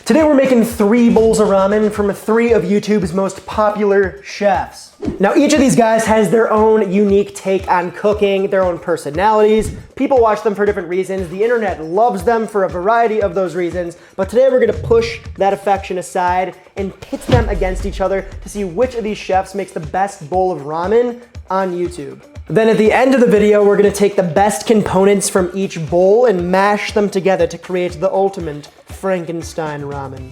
Today we're making 3 bowls of ramen from 3 of YouTube's most popular chefs. Now each of these guys has their own unique take on cooking, their own personalities. People watch them for different reasons. The internet loves them for a variety of those reasons. But today we're gonna push that affection aside and pit them against each other to see which of these chefs makes the best bowl of ramen on YouTube. Then at the end of the video, we're gonna take the best components from each bowl and mash them together to create the ultimate Frankenstein ramen.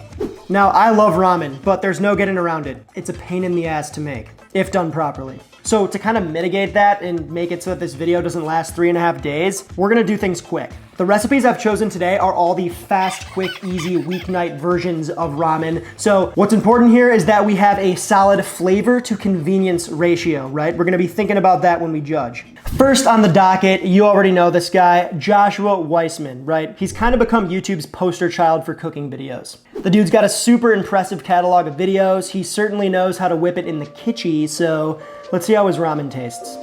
Now, I love ramen, but there's no getting around it. It's a pain in the ass to make, if done properly. So to kind of mitigate that and make it so that this video doesn't last 3.5 days, we're gonna do things quick. The recipes I've chosen today are all the fast, quick, easy weeknight versions of ramen. So what's important here is that we have a solid flavor to convenience ratio, right? We're gonna be thinking about that when we judge. First on the docket, you already know this guy, Joshua Weissman, right? He's kind of become YouTube's poster child for cooking videos. The dude's got a super impressive catalog of videos. He certainly knows how to whip it in the kitchen, so let's see how his ramen tastes.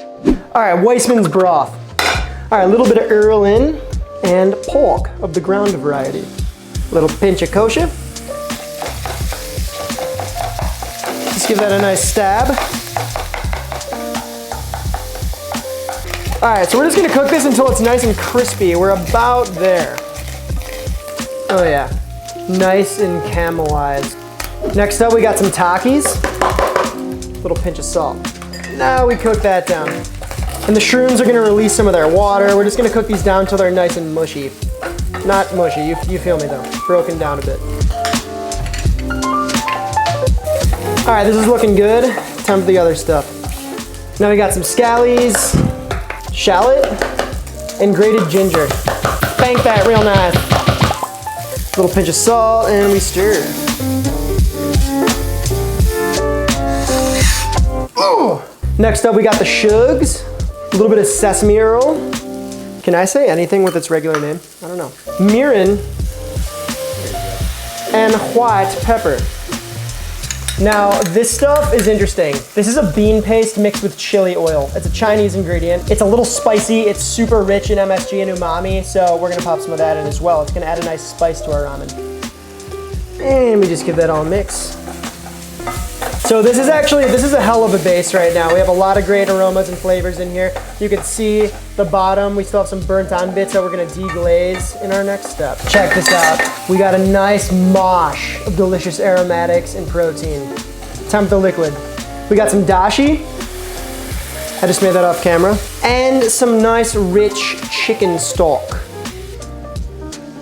All right, Weissman's broth. All right, a little bit of Erlen and pork of the ground variety. A little pinch of kosher. Just give that a nice stab. All right, so we're just gonna cook this until it's nice and crispy. We're about there. Oh yeah, nice and caramelized. Next up, we got some Takis. Little pinch of salt. Now we cook that down. And the shrooms are gonna release some of their water. We're just gonna cook these down until they're nice and mushy. Not mushy, you feel me though. Broken down a bit. All right, this is looking good. Time for the other stuff. Now we got some scallies, shallot, and grated ginger. Bank that real nice. Little pinch of salt, and we stir. Oh. Next up, we got the shugs, a little bit of sesame oil. Can I say anything with its regular name? I don't know. Mirin and white pepper. Now, this stuff is interesting. This is a bean paste mixed with chili oil. It's a Chinese ingredient. It's a little spicy. It's super rich in MSG and umami, so we're gonna pop some of that in as well. It's gonna add a nice spice to our ramen. And we just give that all a mix. So this is a hell of a base right now. We have a lot of great aromas and flavors in here. You can see the bottom. We still have some burnt on bits that we're gonna deglaze in our next step. Check this out. We got a nice mosh of delicious aromatics and protein. Time for the liquid. We got some dashi. I just made that off camera. And some nice rich chicken stock.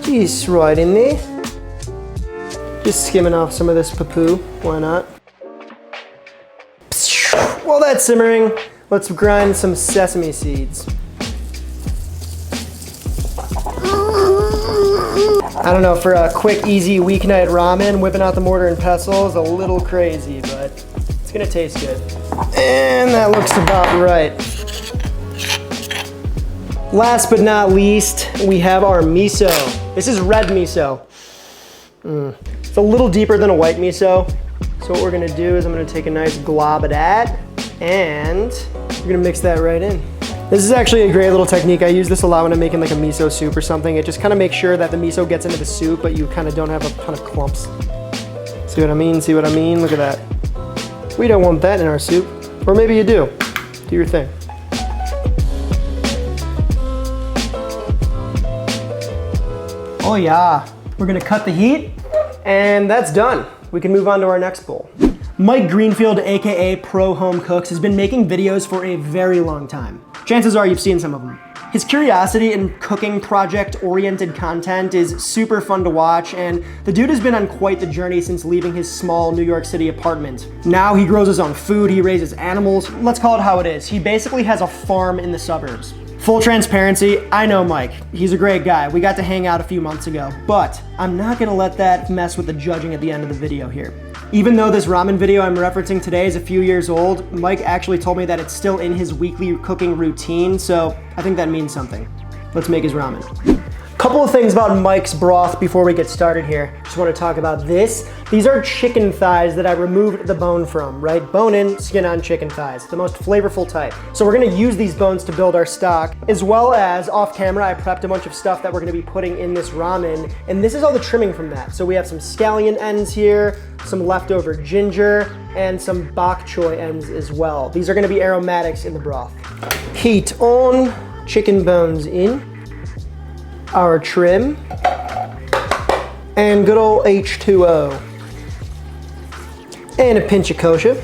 Just right in there. Just skimming off some of this poo-poo, why not? While that's simmering, let's grind some sesame seeds. I don't know, for a quick, easy weeknight ramen, whipping out the mortar and pestle is a little crazy, but it's gonna taste good. And that looks about right. Last but not least, we have our miso. This is red miso. It's a little deeper than a white miso. So what we're gonna do is I'm gonna take a nice glob of that and we're gonna mix that right in. This is actually a great little technique. I use this a lot when I'm making like a miso soup or something. It just kind of makes sure that the miso gets into the soup, but you kind of don't have a ton of clumps. See what I mean? See what I mean? Look at that. We don't want that in our soup. Or maybe you do. Do your thing. Oh yeah. We're gonna cut the heat and that's done. We can move on to our next bowl. Mike Greenfield, AKA Pro Home Cooks, has been making videos for a very long time. Chances are you've seen some of them. His curiosity and cooking project-oriented content is super fun to watch, and the dude has been on quite the journey since leaving his small New York City apartment. Now he grows his own food, he raises animals. Let's call it how it is. He basically has a farm in the suburbs. Full transparency, I know Mike. He's a great guy. We got to hang out a few months ago, but I'm not gonna let that mess with the judging at the end of the video here. Even though this ramen video I'm referencing today is a few years old, Mike actually told me that it's still in his weekly cooking routine, so I think that means something. Let's make his ramen. Couple of things about Mike's broth before we get started here. Just want to talk about this. These are chicken thighs that I removed the bone from, right? Bone in, skin on chicken thighs, the most flavorful type. So we're gonna use these bones to build our stock, as well as off camera, I prepped a bunch of stuff that we're gonna be putting in this ramen, and this is all the trimming from that. So we have some scallion ends here, some leftover ginger, and some bok choy ends as well. These are gonna be aromatics in the broth. Heat on, chicken bones in, our trim, and good old H2O. And a pinch of kosher.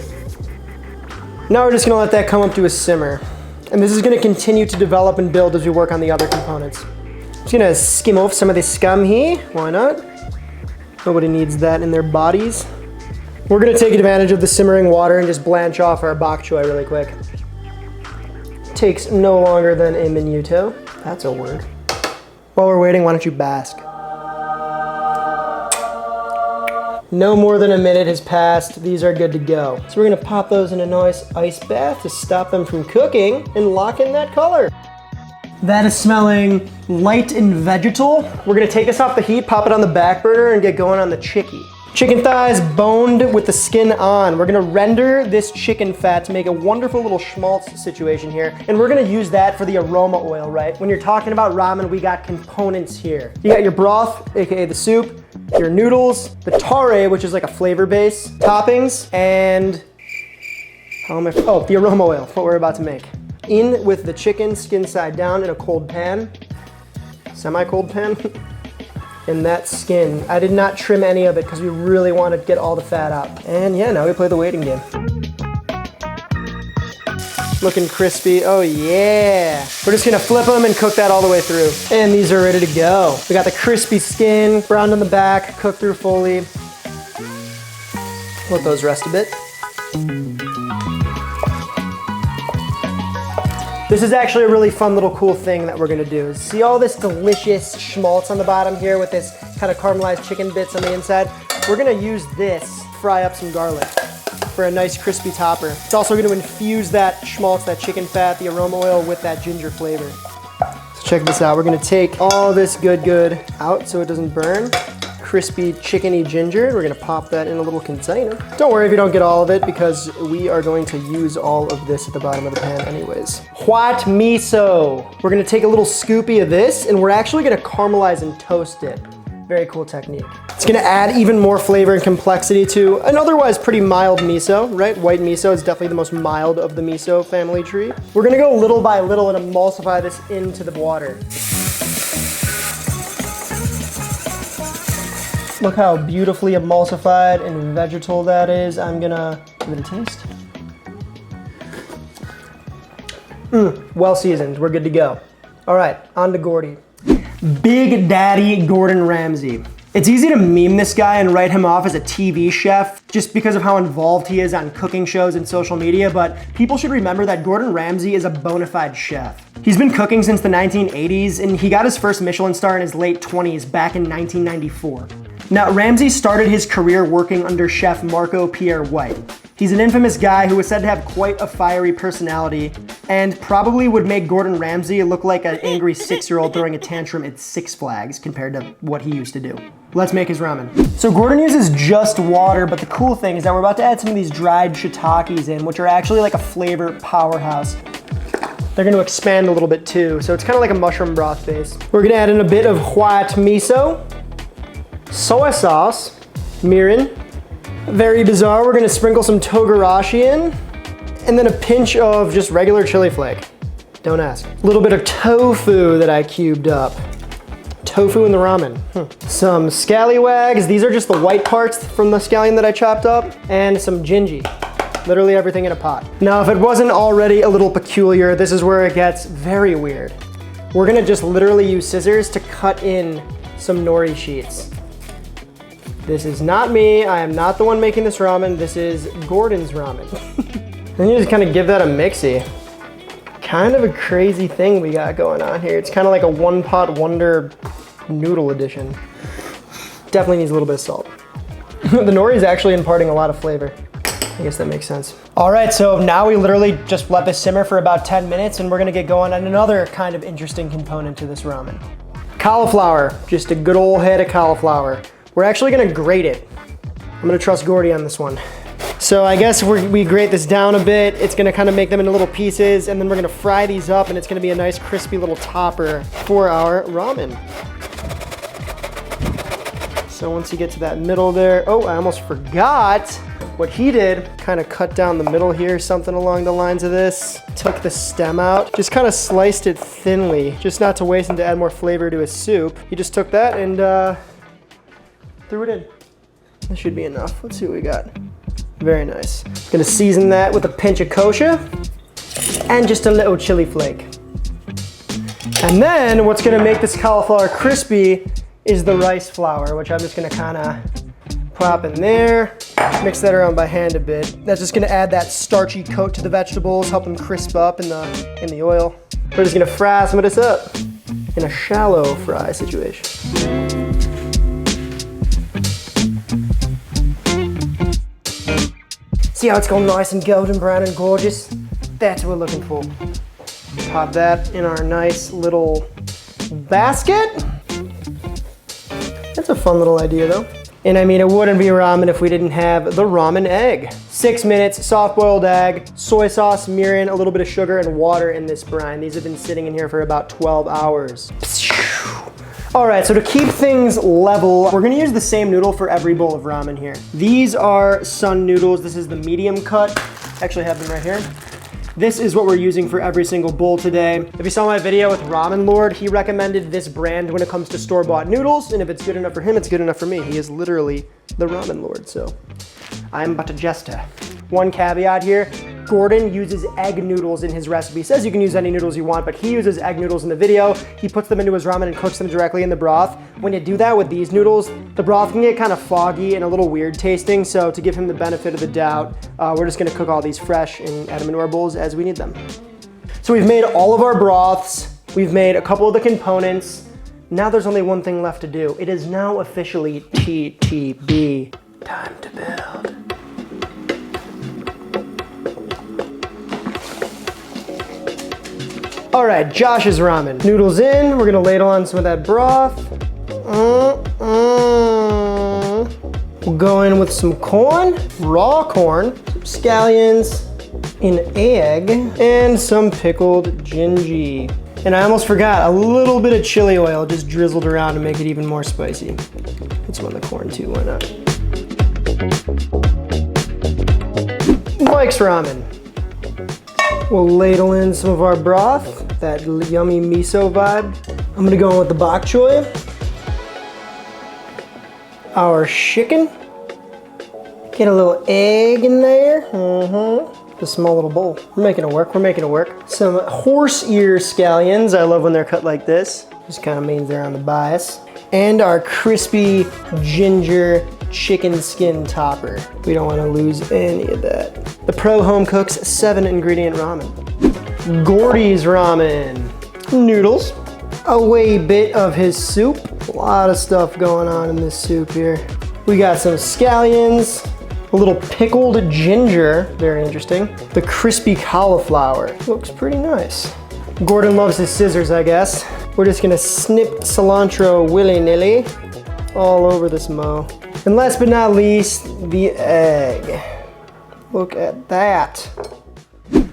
Now we're just gonna let that come up to a simmer. And this is gonna continue to develop and build as we work on the other components. Just gonna skim off some of this scum here, why not? Nobody needs that in their bodies. We're gonna take advantage of the simmering water and just blanch off our bok choy really quick. Takes no longer than a minuto. That's a word. While we're waiting, why don't you bask? No more than a minute has passed. These are good to go. So we're gonna pop those in a nice ice bath to stop them from cooking and lock in that color. That is smelling light and vegetal. We're gonna take this off the heat, pop it on the back burner, and get going on the chickie. Chicken thighs boned with the skin on. We're gonna render this chicken fat to make a wonderful little schmaltz situation here. And we're gonna use that for the aroma oil, right? When you're talking about ramen, we got components here. You got your broth, AKA the soup, your noodles, the tare, which is like a flavor base, toppings, and the aroma oil, what we're about to make. In with the chicken, skin side down in a cold pan, semi-cold pan. In that skin. I did not trim any of it because we really want to get all the fat out. And yeah, now we play the waiting game. Looking crispy, oh yeah. We're just gonna flip them and cook that all the way through. And these are ready to go. We got the crispy skin, browned on the back, cooked through fully. Let those rest a bit. This is actually a really fun little cool thing that we're gonna do. See all this delicious schmaltz on the bottom here with this kind of caramelized chicken bits on the inside? We're gonna use this, fry up some garlic for a nice crispy topper. It's also gonna infuse that schmaltz, that chicken fat, the aroma oil with that ginger flavor. So check this out. We're gonna take all this good out so it doesn't burn. Crispy chickeny ginger. We're gonna pop that in a little container. Don't worry if you don't get all of it because we are going to use all of this at the bottom of the pan anyways. White miso. We're gonna take a little scoopy of this and we're actually gonna caramelize and toast it. Very cool technique. It's gonna add even more flavor and complexity to an otherwise pretty mild miso, right? White miso is definitely the most mild of the miso family tree. We're gonna go little by little and emulsify this into the water. Look how beautifully emulsified and vegetal that is. I'm gonna give it a taste. Well seasoned, we're good to go. All right, on to Gordy. Big Daddy Gordon Ramsay. It's easy to meme this guy and write him off as a TV chef just because of how involved he is on cooking shows and social media, but people should remember that Gordon Ramsay is a bona fide chef. He's been cooking since the 1980s and he got his first Michelin star in his late 20s back in 1994. Now, Ramsay started his career working under chef Marco Pierre White. He's an infamous guy who was said to have quite a fiery personality and probably would make Gordon Ramsay look like an angry 6-year-old throwing a tantrum at Six Flags compared to what he used to do. Let's make his ramen. So Gordon uses just water, but the cool thing is that we're about to add some of these dried shiitakes in, which are actually like a flavor powerhouse. They're gonna expand a little bit too, so it's kind of like a mushroom broth base. We're gonna add in a bit of white miso, soy sauce, mirin. Very bizarre, we're gonna sprinkle some togarashi in, and then a pinch of just regular chili flake. Don't ask. A little bit of tofu that I cubed up. Tofu in the ramen. Some scallywags, these are just the white parts from the scallion that I chopped up, and some gingy. Literally everything in a pot. Now, if it wasn't already a little peculiar, this is where it gets very weird. We're gonna just literally use scissors to cut in some nori sheets. This is not me, I am not the one making this ramen, this is Gordon's ramen. Then you just kind of give that a mixy. Kind of a crazy thing we got going on here. It's kind of like a one pot wonder noodle edition. Definitely needs a little bit of salt. The nori is actually imparting a lot of flavor. I guess that makes sense. All right, so now we literally just let this simmer for about 10 minutes and we're gonna get going on another kind of interesting component to this ramen. Cauliflower, just a good old head of cauliflower. We're actually gonna grate it. I'm gonna trust Gordy on this one. So I guess we grate this down a bit. It's gonna kind of make them into little pieces, and then we're gonna fry these up, and it's gonna be a nice crispy little topper for our ramen. So once you get to that middle there, oh, I almost forgot what he did. Kind of cut down the middle here, something along the lines of this. Took the stem out, just kind of sliced it thinly, just not to waste and to add more flavor to his soup. He just took that and threw it in. That should be enough. Let's see what we got. Very nice. Gonna season that with a pinch of kosher and just a little chili flake. And then what's gonna make this cauliflower crispy is the rice flour, which I'm just gonna kinda pop in there, mix that around by hand a bit. That's just gonna add that starchy coat to the vegetables, help them crisp up in the oil. We're just gonna fry some of this up in a shallow fry situation. See how it's going nice and golden brown and gorgeous? That's what we're looking for. Pop that in our nice little basket. That's a fun little idea though. And I mean, it wouldn't be ramen if we didn't have the ramen egg. 6 minutes, soft-boiled egg, soy sauce, mirin, a little bit of sugar, and water in this brine. These have been sitting in here for about 12 hours. All right, so to keep things level, we're gonna use the same noodle for every bowl of ramen here. These are Sun noodles. This is the medium cut. Actually, I have them right here. This is what we're using for every single bowl today. If you saw my video with Ramen Lord, he recommended this brand when it comes to store-bought noodles, and if it's good enough for him, it's good enough for me. He is literally the Ramen Lord, so I'm but a jester. One caveat here, Gordon uses egg noodles in his recipe. He says you can use any noodles you want, but he uses egg noodles in the video. He puts them into his ramen and cooks them directly in the broth. When you do that with these noodles, the broth can get kind of foggy and a little weird tasting, so to give him the benefit of the doubt, we're just gonna cook all these fresh and add them into our bowls as we need them. So we've made all of our broths, we've made a couple of the components. Now there's only one thing left to do. It is now officially TTB, time to build. All right, Josh's ramen. Noodles in, we're gonna ladle on some of that broth. We'll go in with some corn, raw corn, some scallions, an egg, and some pickled gingy. And I almost forgot, a little bit of chili oil just drizzled around to make it even more spicy. Put some on the corn too, why not? Mike's ramen. We'll ladle in some of our broth, that yummy miso vibe. I'm gonna go in with the bok choy. Our chicken. Get a little egg in there. A small little bowl. We're making it work, we're making it work. Some horse ear scallions. I love when they're cut like this. Just kind of means they're on the bias. And our crispy ginger chicken skin topper. We don't want to lose any of that. The Pro Home Cooks 7-ingredient ramen. Gordy's ramen. Noodles. A wee bit of his soup. A lot of stuff going on in this soup here. We got some scallions, a little pickled ginger, very interesting. The crispy cauliflower. Looks pretty nice. Gordon loves his scissors, I guess. We're just gonna snip cilantro willy-nilly all over this mo. And last but not least, the egg. Look at that.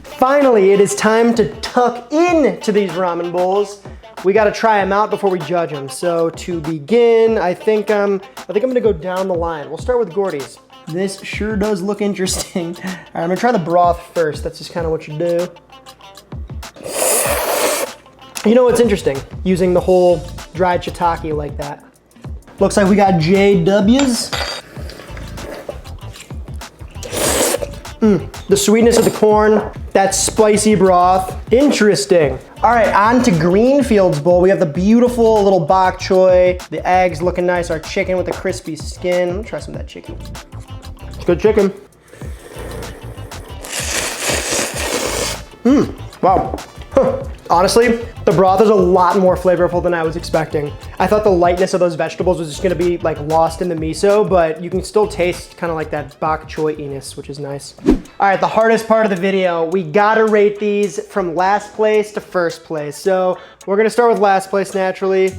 Finally, it is time to tuck into these ramen bowls. We gotta try them out before we judge them. So to begin, I think I'm gonna go down the line. We'll start with Gordy's. This sure does look interesting. All right, I'm gonna try the broth first. That's just kind of what you do. You know what's interesting? Using the whole dried shiitake like that. Looks like we got JW's. The sweetness of the corn, that spicy broth. Interesting. All right, on to Greenfield's bowl. We have the beautiful little bok choy. The eggs looking nice. Our chicken with the crispy skin. I'm gonna try some of that chicken. It's good chicken. Wow. Honestly, the broth is a lot more flavorful than I was expecting. I thought the lightness of those vegetables was just gonna be like lost in the miso, but you can still taste kind of like that bok choy-iness, which is nice. All right, the hardest part of the video. We gotta rate these from last place to first place. So we're gonna start with last place naturally.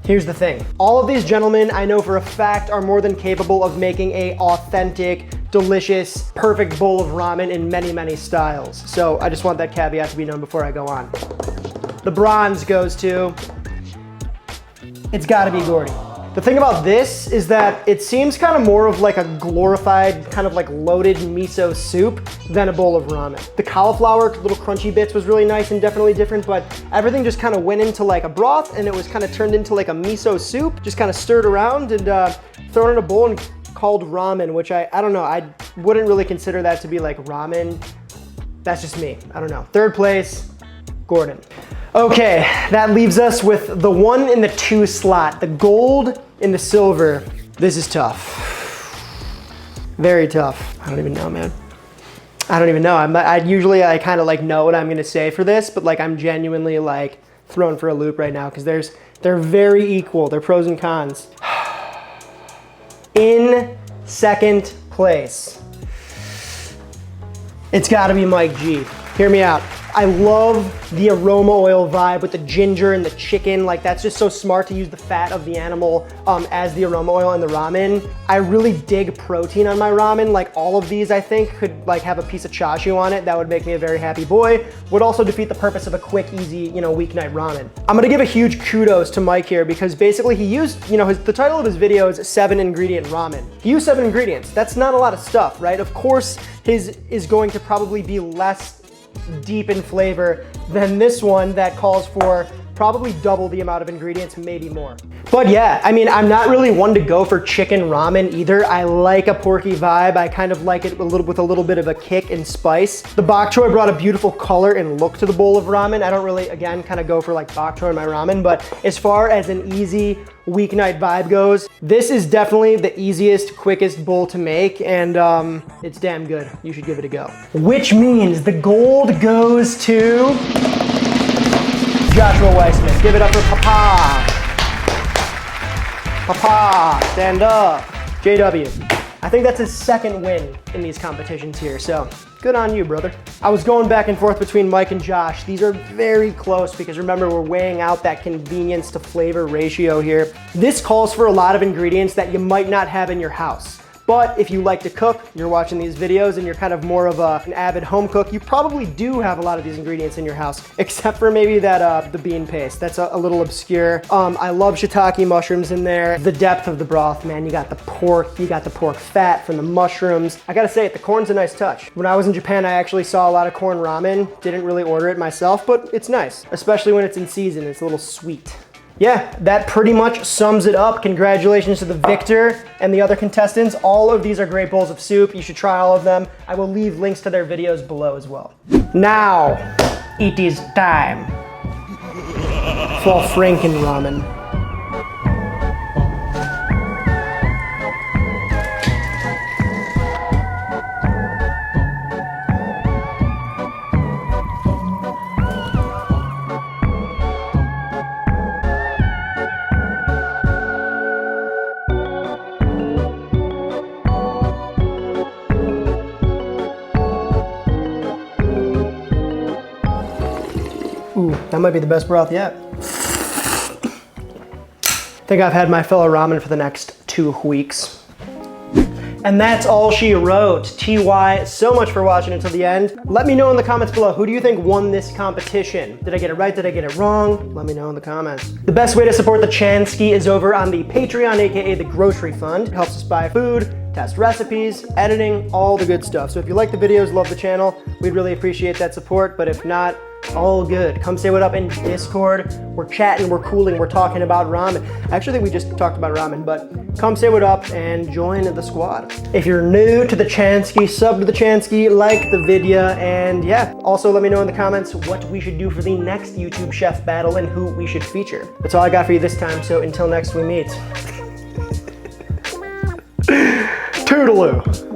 Here's the thing. All of these gentlemen, I know for a fact, are more than capable of making a authentic, delicious, perfect bowl of ramen in many, many styles. So I just want that caveat to be known before I go on. The bronze goes to, it's gotta be Gordy. The thing about this is that it seems kind of more of like a glorified, kind of like loaded miso soup than a bowl of ramen. The cauliflower, little crunchy bits was really nice and definitely different, but everything just kind of went into like a broth and it was kind of turned into like a miso soup, just kind of stirred around and thrown in a bowl and called ramen, which I don't know, I wouldn't really consider that to be like ramen. That's just me, I don't know. Third place, Gordon. Okay, that leaves us with the 1 in the 2 slot, the gold and the silver. This is tough. Very tough. I don't even know, man. I don't even know. I usually kind of like know what I'm gonna say for this, but like I'm genuinely like thrown for a loop right now because they're very equal. They're pros and cons. In second place, it's gotta be Mike G. Hear me out. I love the aroma oil vibe with the ginger and the chicken. Like that's just so smart to use the fat of the animal as the aroma oil in the ramen. I really dig protein on my ramen. Like all of these I think could like have a piece of chashu on it. That would make me a very happy boy. Would also defeat the purpose of a quick, easy, weeknight ramen. I'm gonna give a huge kudos to Mike here because basically he used, the title of his video is 7 ingredient ramen. He used 7 ingredients. That's not a lot of stuff, right? Of course his is going to probably be less deep in flavor than this one that calls for probably double the amount of ingredients, maybe more. But yeah, I mean, I'm not really one to go for chicken ramen either. I like a porky vibe. I kind of like it with a little bit of a kick and spice. The bok choy brought a beautiful color and look to the bowl of ramen. I don't really, again, kind of go for like bok choy in my ramen, but as far as an easy weeknight vibe goes, this is definitely the easiest, quickest bowl to make, and it's damn good. You should give it a go. Which means the gold goes to Joshua Weissman. Give it up for Papa. Papa, stand up. JW. I think that's his second win in these competitions here, so good on you, brother. I was going back and forth between Mike and Josh. These are very close because remember, we're weighing out that convenience to flavor ratio here. This calls for a lot of ingredients that you might not have in your house. But if you like to cook, you're watching these videos and you're kind of more of an avid home cook, you probably do have a lot of these ingredients in your house, except for maybe that the bean paste. That's a little obscure. I love shiitake mushrooms in there. The depth of the broth, man. You got the pork fat from the mushrooms. I gotta say it, the corn's a nice touch. When I was in Japan, I actually saw a lot of corn ramen. Didn't really order it myself, but it's nice, especially when it's in season. It's a little sweet. Yeah, that pretty much sums it up. Congratulations to the victor and the other contestants. All of these are great bowls of soup. You should try all of them. I will leave links to their videos below as well. Now, it is time for Frankenramen. Ooh, that might be the best broth yet. I think I've had my fill of ramen for the next 2 weeks. And that's all she wrote. TY, so much for watching until the end. Let me know in the comments below, who do you think won this competition? Did I get it right? Did I get it wrong? Let me know in the comments. The best way to support the Chansky is over on the Patreon, AKA the Grocery Fund. It helps us buy food, test recipes, editing, all the good stuff. So if you like the videos, love the channel, we'd really appreciate that support. But if not, all good. Come say what up in Discord. We're chatting, we're cooling, we're talking about ramen. I actually think we just talked about ramen, but come say what up and join the squad. If you're new to the Chansky, sub to the Chansky, like the video, and yeah. Also let me know in the comments what we should do for the next YouTube chef battle and who we should feature. That's all I got for you this time, so until next we meet. Toodaloo.